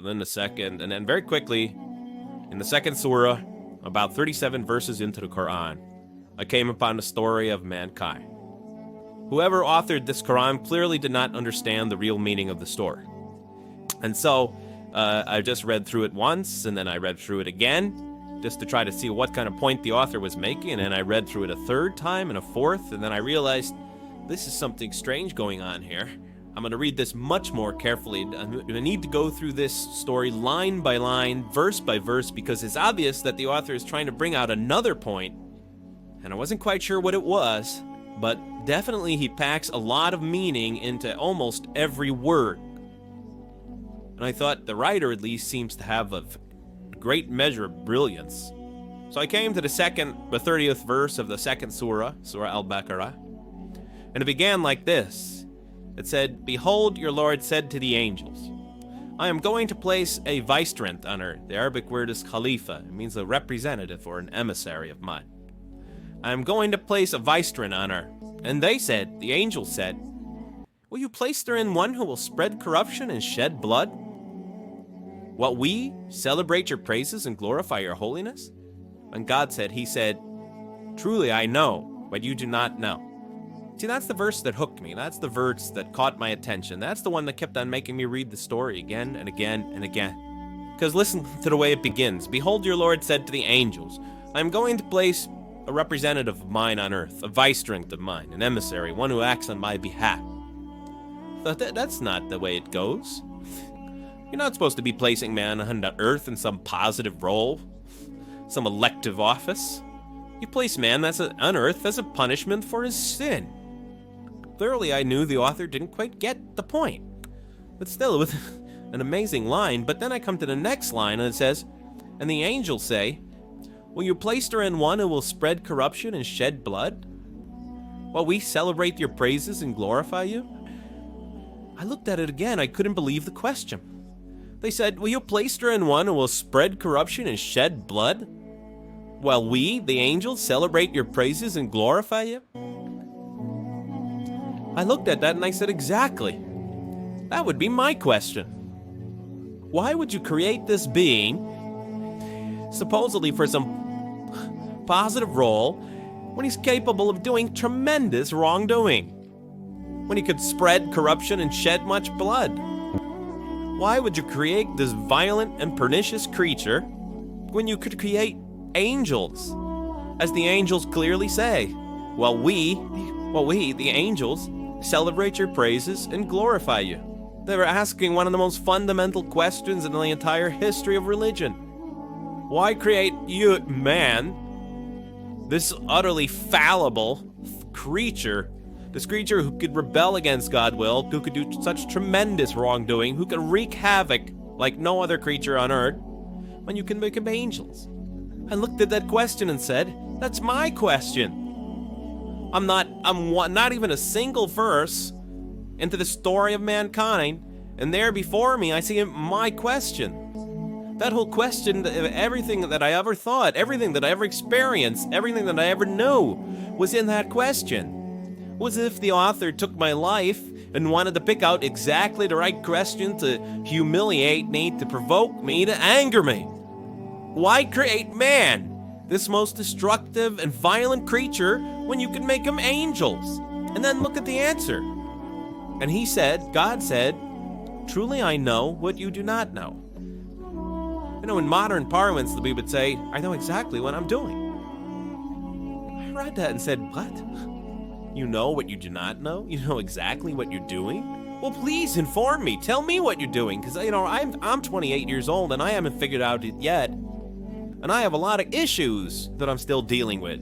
then the second, and then very quickly, in the second surah, about 37 verses into the Quran, I came upon the story of mankind. Whoever authored this Quran clearly did not understand the real meaning of the story. And so, I just read through it once, and then I read through it again, just to try to see what kind of point the author was making, and then I read through it a third time and a fourth, and then I realized this is something strange going on here. I'm going to read this much more carefully. I need to go through this story line by line, verse by verse, because it's obvious that the author is trying to bring out another point, and I wasn't quite sure what it was, but definitely he packs a lot of meaning into almost every word. And I thought the writer at least seems to have a great measure of brilliance. So I came to the 30th verse of the second surah, Surah Al-Baqarah, and it began like this. It said, "Behold, your Lord said to the angels, I am going to place a vicegerent on earth." The Arabic word is khalifa. It means a representative or an emissary of mine. "I am going to place a vicegerent on earth." And they said, the angels said, "Will you place therein one who will spread corruption and shed blood? While we celebrate your praises and glorify your holiness?" And God said, he said, "Truly I know, but you do not know." See, that's the verse that hooked me. That's the verse that caught my attention. That's the one that kept on making me read the story again and again and again. Because listen to the way it begins. "Behold, your Lord said to the angels, I am going to place a representative of mine on earth, a vicegerent of mine, an emissary, one who acts on my behalf." But that's not the way it goes. You're not supposed to be placing man on the earth in some positive role, some elective office. You place man on earth as a punishment for his sin. Clearly, I knew the author didn't quite get the point. But still, it was an amazing line. But then I come to the next line, and it says, "And the angels say, will you place therein one who will spread corruption and shed blood? While we celebrate your praises and glorify you?" I looked at it again. I couldn't believe the question. They said, "Will you place therein one who will spread corruption and shed blood? While we, the angels, celebrate your praises and glorify you?" I looked at that and I said, exactly. That would be my question. Why would you create this being, supposedly for some positive role, when he's capable of doing tremendous wrongdoing? When he could spread corruption and shed much blood? Why would you create this violent and pernicious creature when you could create angels? As the angels clearly say, well, we, the angels, celebrate your praises and glorify you. They were asking one of the most fundamental questions in the entire history of religion. Why create you, man, this utterly fallible creature, this creature who could rebel against God's will, who could do such tremendous wrongdoing, who could wreak havoc like no other creature on earth, when you can make him angels? I looked at that question and said, that's my question. I'm not even a single verse into the story of mankind, and there before me I see my question. That whole question, everything that I ever thought, everything that I ever experienced, everything that I ever knew was in that question. It was as if the author took my life and wanted to pick out exactly the right question to humiliate me, to provoke me, to anger me. Why create man, this most destructive and violent creature, when you can make him angels? And then look at the answer. And he said, God said, "Truly I know what you do not know." You know, in modern parlance, we would say, I know exactly what I'm doing. I read that and said, what? You know what you do not know? You know exactly what you're doing? Well, please inform me. Tell me what you're doing, because, you know, I'm 28 years old and I haven't figured out it yet. And I have a lot of issues that I'm still dealing with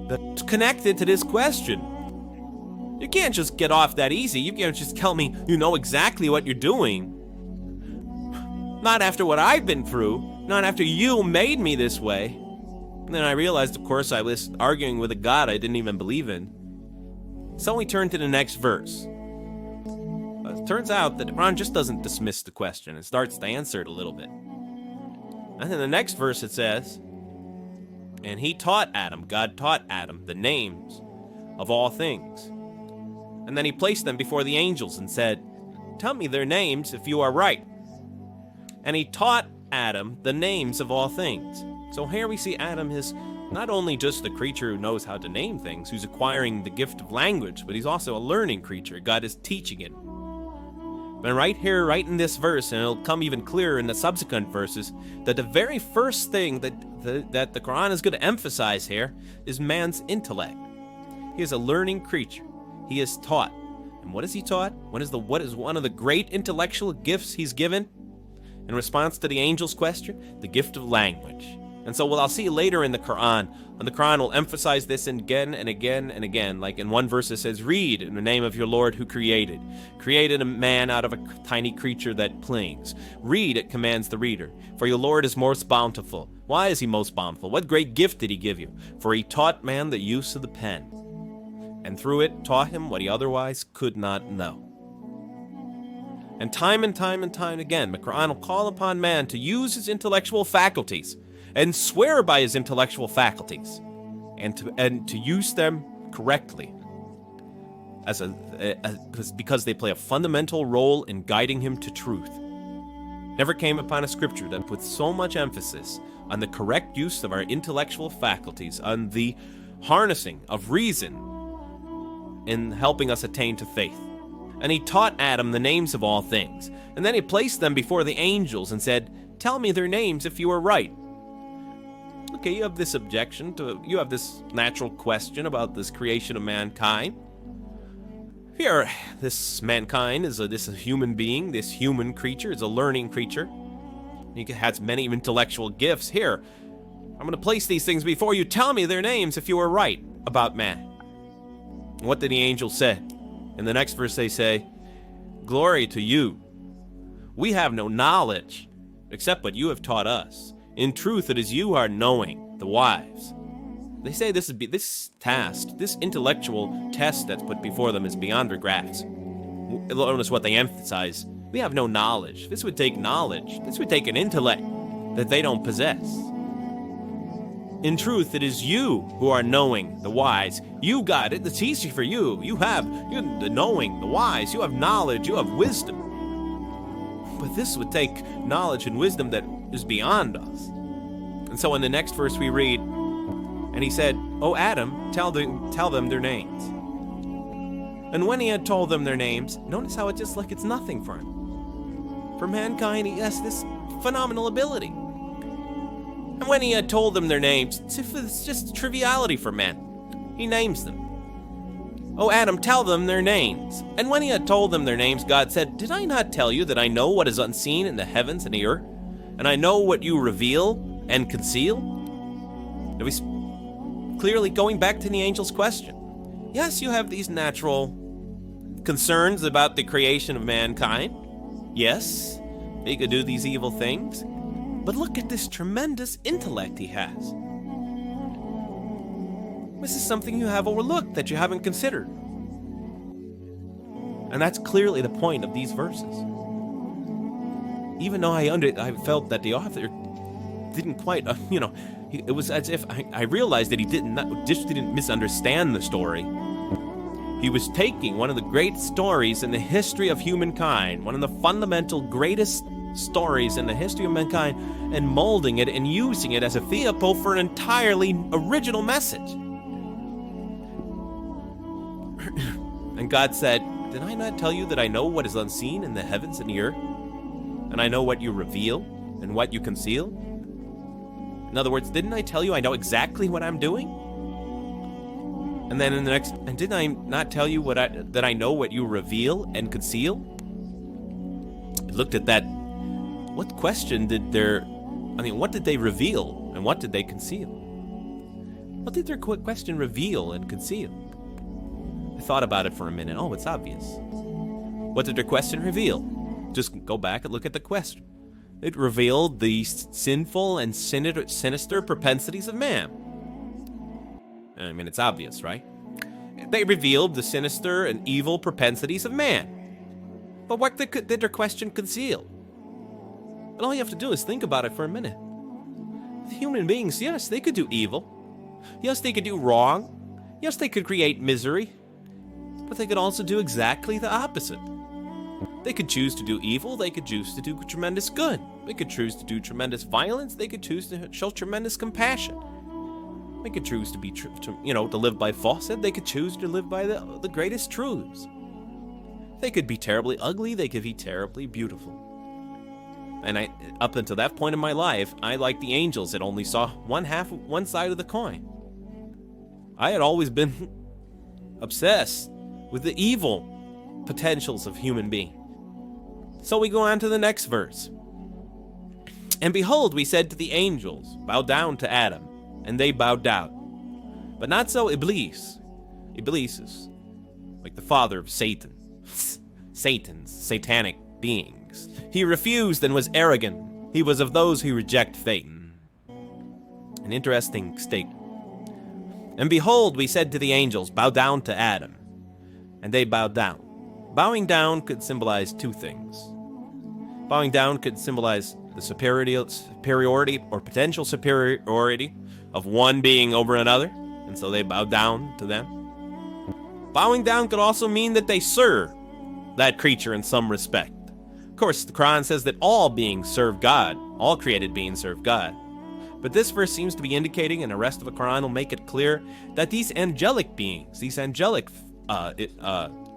that's connected to this question. You can't just get off that easy. You can't just tell me you know exactly what you're doing. Not after what I've been through. Not after you made me this way. And then I realized, of course, I was arguing with a God I didn't even believe in. So we turn to the next verse. It turns out that the Quran just doesn't dismiss the question. It starts to answer it a little bit. And then the next verse it says, "And he taught Adam," God taught Adam, "the names of all things. And then he placed them before the angels and said, 'Tell me their names if you are right.' and he taught Adam the names of all things. So here we see Adam is not only just the creature who knows how to name things, who's acquiring the gift of language, but he's also a learning creature. God is teaching it. And right here, right in this verse, and it'll come even clearer in the subsequent verses, that the very first thing that the Quran is going to emphasize here is man's intellect. He is a learning creature. He is taught. And what is he taught? What is one of the great intellectual gifts he's given? In response to the angel's question, the gift of language. And so what I'll see later in the Quran, and the Quran will emphasize this again and again and again. Like in one verse it says, read in the name of your Lord who created a man out of a tiny creature that clings. Read, it commands the reader, for your Lord is most bountiful. Why is he most bountiful? What great gift did he give you? For he taught man the use of the pen, and through it taught him what he otherwise could not know. And time again, the Quran will call upon man to use his intellectual faculties and swear by his intellectual faculties, and to use them correctly, because they play a fundamental role in guiding him to truth. Never came upon a scripture that puts so much emphasis on the correct use of our intellectual faculties, on the harnessing of reason in helping us attain to faith. And he taught Adam the names of all things, and then he placed them before the angels and said, tell me their names if you are right. Okay, you have this natural question about this creation of mankind. Here, this mankind is a human being, this human creature is a learning creature. He has many intellectual gifts. Here, I'm going to place these things before you. Tell me their names if you are right about man. What did the angel say? In the next verse they say, glory to you. We have no knowledge except what you have taught us. In truth, it is you who are knowing, the wise. They say this intellectual test that's put before them is beyond their grasp. Notice what they emphasize. We have no knowledge. This would take knowledge. This would take an intellect that they don't possess. In truth, it is you who are knowing, the wise. You got it. It's easy for you. You have the knowing, the wise. You have knowledge. You have wisdom. But this would take knowledge and wisdom that is beyond us. And so in the next verse we read, and he said, O Adam, tell them their names. And when he had told them their names, notice how it's nothing for him. For mankind, he has this phenomenal ability. And when he had told them their names, it's just triviality for man. He names them. O Adam, tell them their names. And when he had told them their names, God said, did I not tell you that I know what is unseen in the heavens and the earth? And I know what you reveal and conceal? Now he's clearly going back to the angel's question. Yes, you have these natural concerns about the creation of mankind. Yes, he could do these evil things. But look at this tremendous intellect he has. This is something you have overlooked, that you haven't considered. And that's clearly the point of these verses. Even though I felt that the author didn't quite, it was as if I realized that he didn't misunderstand the story. He was taking one of the great stories in the history of humankind, one of the fundamental greatest stories in the history of mankind, and molding it and using it as a vehicle for an entirely original message. And God said, did I not tell you that I know what is unseen in the heavens and the earth? And I know what you reveal and what you conceal? In other words, didn't I tell you I know exactly what I'm doing? And then in the next, and didn't I not tell you that I know what you reveal and conceal? I looked at that. What question what did they reveal and what did they conceal? What did their question reveal and conceal? I thought about it for a minute. Oh, it's obvious. What did their question reveal? Just go back and look at the question. It revealed the sinful and sinister propensities of man. I mean, it's obvious, right? They revealed the sinister and evil propensities of man. But what did their question conceal? And all you have to do is think about it for a minute. The human beings, yes, they could do evil. Yes, they could do wrong. Yes, they could create misery. But they could also do exactly the opposite. They could choose to do evil, they could choose to do tremendous good. They could choose to do tremendous violence, they could choose to show tremendous compassion. They could choose to be, to live by falsehood, they could choose to live by the greatest truths. They could be terribly ugly, they could be terribly beautiful. And up until that point in my life, I, like the angels, that only saw one side of the coin. I had always been obsessed with the evil potentials of human beings. So we go on to the next verse. And behold, we said to the angels, bow down to Adam, and they bowed down. But not so Iblis. Iblis is like the father of Satan. Satan's satanic beings. He refused and was arrogant. He was of those who reject fate. An interesting statement. And behold, we said to the angels, bow down to Adam, and they bowed down. Bowing down could symbolize two things. Bowing down could symbolize the superiority or potential superiority of one being over another, and so they bowed down to them. Bowing down could also mean that they serve that creature in some respect. Of course, the Quran says that all beings serve God, all created beings serve God. But this verse seems to be indicating, and the rest of the Quran will make it clear, that these angelic beings, these angelic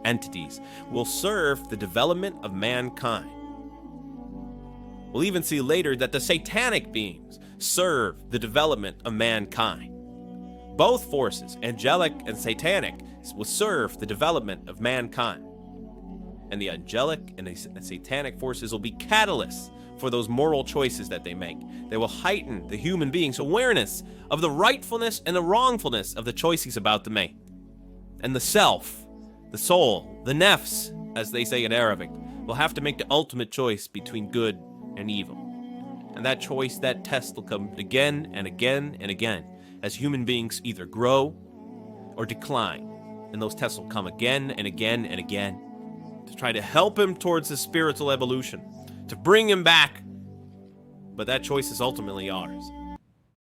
entities, will serve the development of mankind. We'll even see later that the satanic beings serve the development of mankind. Both forces, angelic and satanic, will serve the development of mankind. And the angelic and the satanic forces will be catalysts for those moral choices that they make. They will heighten the human being's awareness of the rightfulness and the wrongfulness of the choice he's about to make. And the self, the soul, the nafs, as they say in Arabic, will have to make the ultimate choice between good and evil. And that choice, that test will come again and again and again as human beings either grow or decline. And those tests will come again and again and again to try to help him towards his spiritual evolution, to bring him back. But that choice is ultimately ours.